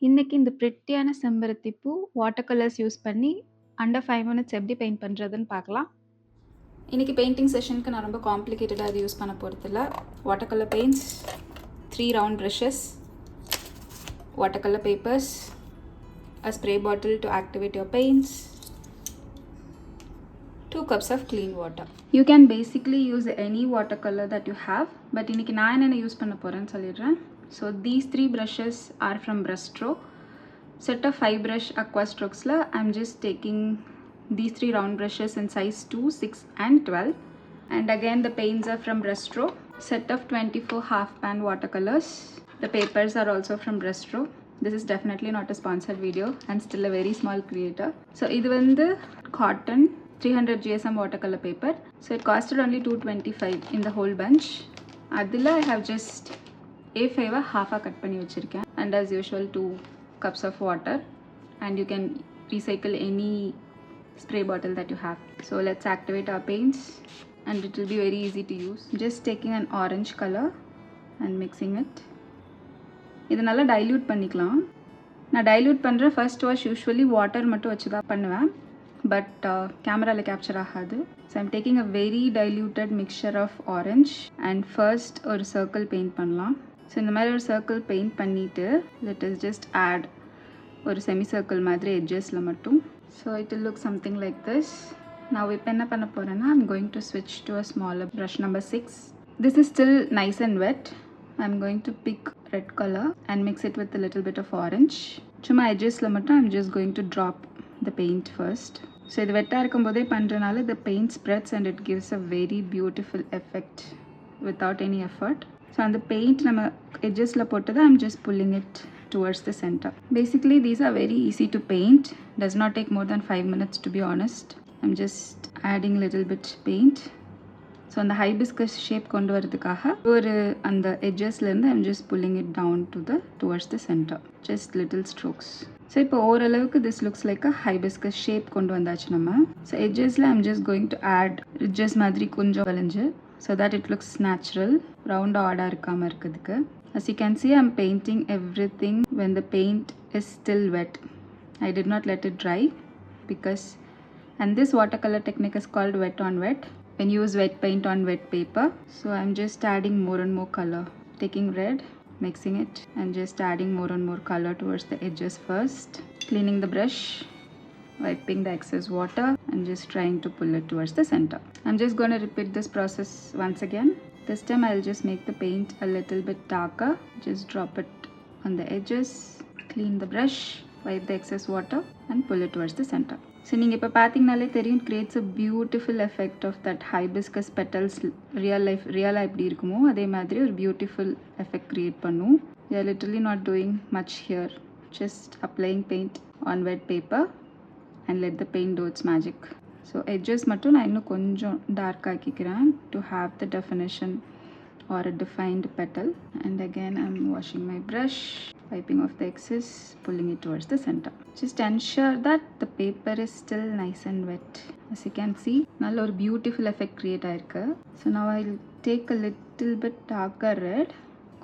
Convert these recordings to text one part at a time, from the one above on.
இன்னைக்கு இந்த பிரிட்டியான செம்பருத்தி பூ வாட்டர் கலர்ஸ் யூஸ் பண்ணி அண்டர் 5 மினிட்ஸ் எப்படி பெயிண்ட் பண்ணுறதுன்னு பார்க்கலாம். இன்றைக்கி பெயிண்டிங் செஷனுக்கு நான் ரொம்ப காம்ப்ளிகேட்டடாக அது யூஸ் பண்ண போகிறதில்ல. Water colour paints, 3 round brushes, watercolor papers, a spray bottle to activate your paints, 2 cups of clean water. You can basically use any watercolor that you have, but இன்னைக்கு நான் என்னென்ன யூஸ் பண்ண போகிறேன்னு சொல்லிடுறேன். So these 3 brushes are from brushstroke. Set of 5 brush aqua strokes la I'm just taking these 3 round brushes in size 2, 6 and 12, and again the paints are from brushstroke. Set of 24 half pan watercolors. The papers are also from brushstroke. This is definitely not a sponsored video and still a very small creator. So idu vandu cotton 300 GSM watercolor paper. So it costed only 225 in the whole bunch. Adila I have just A5 half cut பண்ணி வச்சிருக்கேன், and as usual 2 cups of water, and you can recycle any spray bottle that you have. So let's activate our paints, and it will be very easy to use. Just taking an orange color and mixing it. இதை நல்லா dilute பண்ணிக்கலாம். நான் dilute பண்ணுறேன். First wash usually water மட்டும் வச்சு தான் பண்ணுவேன், but கேமராவில் கேப்சர் ஆகாது. So I'm taking a very diluted mixture of orange, and first ஒரு சர்க்கிள் பெயிண்ட் பண்ணலாம். ஸோ இந்த மாதிரி ஒரு சர்க்கிள் பெயிண்ட் பண்ணிவிட்டு லெட் இஸ் ஜஸ்ட் ஆட் ஒரு செமி சர்க்கிள் மாதிரி எட்ஜஸில் மட்டும். So it will look something like this. நான் இப்போ என்ன பண்ண போகிறேன்னா I'm going to switch to a smaller brush number 6. This is still nice and wet. I'm going to pick red color and mix it with a little bit of orange. சும்மா எட்ஜஸில் மட்டும் I'm just going to drop the paint first. So இது வெட்டாக இருக்கும்போதே பண்ணுறனால the paint spreads and it gives a very beautiful effect without any effort. So on the paint நம்ம எட்ஜஸில் போட்டது I'm just pulling it towards the center. Basically these are very easy to paint. Does not take more than 5 minutes to be honest. I'm just adding little bit paint. So அந்த hibiscus shape கொண்டு வரதுக்காக ஒரு அந்த எட்ஜஸ்லேருந்து I'm just pulling it down towards the center. Just little strokes. So இப்போ ஓரளவுக்கு this looks like a hibiscus shape கொண்டு வந்தாச்சு நம்ம. ஸோ எட்ஜஸில் I'm just going to add ridges மாதிரி கொஞ்சம் வளைஞ்சு, so that it looks natural, round ஆடாக இருக்காமல் இருக்கிறதுக்கு. As you can see, I'm painting everything when the paint is still wet. I did not let it dry because, and this watercolor technique is called wet on wet, when you use wet paint on wet paper. So I'm just adding more and more color, taking red, mixing it, and just adding more and more color towards the edges first, cleaning the brush, wiping the excess water, and just trying to pull it towards the center. I'm just going to repeat this process once again. This time I'll just make the paint a little bit darker. Just drop it on the edges, clean the brush, wipe the excess water, and pull it towards the center. So நீங்கள் இப்போ பார்த்தீங்கனாலே தெரியும், creates a beautiful effect of that hibiscus petals. ரியலாக எப்படி இருக்குமோ அதே மாதிரி ஒரு beautiful effect create பண்ணும். We are literally not doing much here. Just applying paint on wet paper and let the paint do its magic. So edges மட்டும் நான் இன்னும் கொஞ்சம் dark ஆக்கிக்கிறேன் to have the definition or a defined petal. And again I'm washing my brush, wiping off the excess, pulling it towards the center. Just ensure that the paper is still nice and wet. As you can see, நல்ல ஒரு beautiful effect create ஆயிருக்கு. So now I'll take a little bit darker red,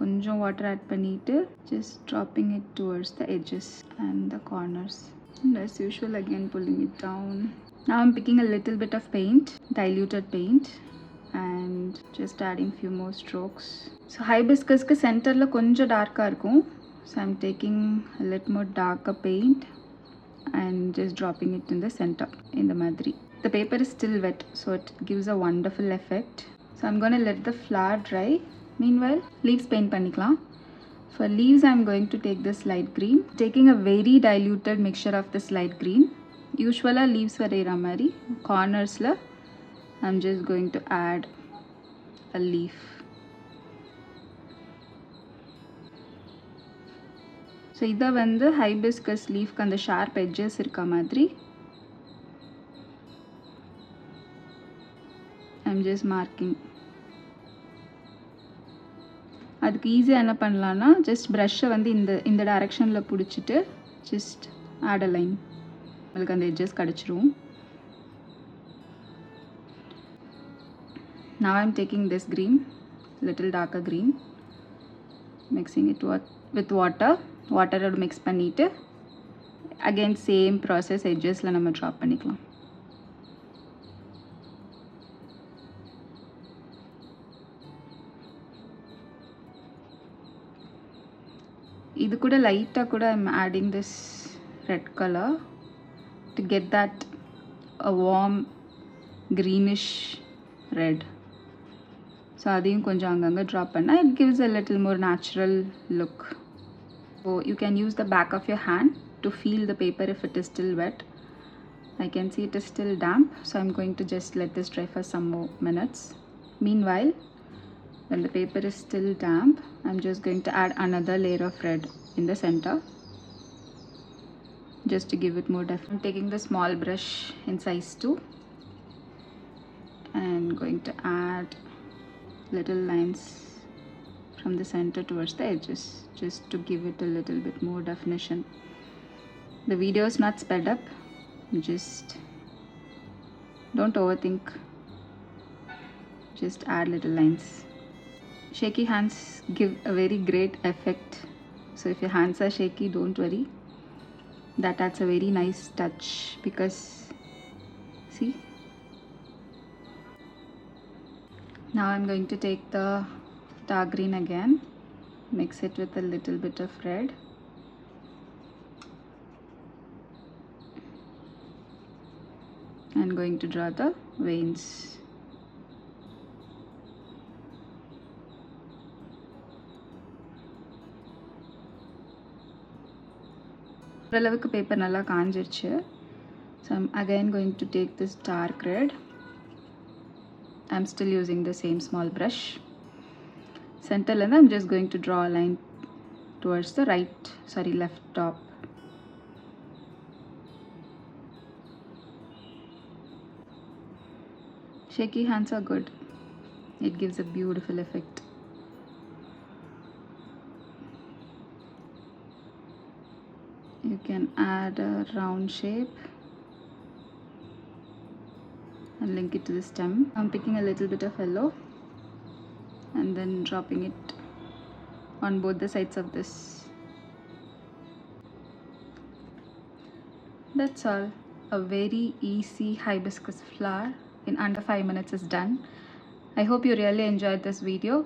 கொஞ்சம் water add பண்ணிட்டு just dropping it towards the edges and the corners. And as usual again pulling it down. Now I'm picking a little bit of paint, diluted paint, and just adding few more strokes. So hibiscusக்கு சென்டரில் கொஞ்சம் டார்க்காக இருக்கும். So I'm taking a little more darker paint and just dropping it in the center in the மாதிரி. The paper is still wet, so it gives a wonderful effect. So I'm going to let the flower dry. Meanwhile leaves paint பண்ணிக்கலாம். For leaves I'm going to take this light green, taking a very diluted mixture of this light green. யூஸ்வலாக leaves வரைகிற மாதிரி கார்னர்ஸில் I'm just going to add a leaf. So இதை வந்து hibiscus லீஃப்க்கு அந்த sharp edges இருக்க மாதிரி I'm just marking. அதுக்கு ஈஸியாக என்ன பண்ணலான்னா ஜஸ்ட் ப்ரஷ்ஷை வந்து இந்த டைரெக்ஷனில் பிடிச்சிட்டு ஜஸ்ட் ஆட் அ லைன், உங்களுக்கு அந்த எட்ஜஸ் கிடச்சிரும். Now I'm taking this green, little darker green, mixing it with water வாட்டரோட மிக்ஸ் பண்ணிவிட்டு அகெயின் சேம் ப்ராசஸ் எட்ஜஸில் நம்ம ட்ராப் பண்ணிக்கலாம். இது கூட லைட்டாக கூட I'm adding this red colour to get that a warm greenish red. So அதையும் கொஞ்சம் அங்கங்கே ட்ராப் பண்ணால் it gives a little more natural look. So you can use the back of your hand to feel the paper if it is still wet. I can see it is still damp, so I'm going to just let this dry for some more minutes. Meanwhile, when the paper is still damp, I'm just going to add another layer of red in the center just to give it more depth. I'm taking the small brush in size 2 and going to add little lines from the center towards the edges just to give it a little bit more definition. The video is not sped up, just don't overthink, just add little lines. Shaky hands give a very great effect, so if your hands are shaky, don't worry, that adds a very nice touch. Because see, now I'm going to take the dark green again, mix it with a little bit of red, and going to draw the veins. ஓரளவுக்கு paper நல்லா காஞ்சிருச்சு. So I'm again going to take this dark red. I'm still using the same small brush. Centerலேருந்து I'm just going to draw a line towards the left top. Shaky hands are good. It gives a beautiful effect. You can add a round shape and link it to the stem. I'm picking a little bit of yellow and then dropping it on both the sides of this. That's all. A very easy hibiscus flower in under 5 minutes is done. I hope you really enjoyed this video.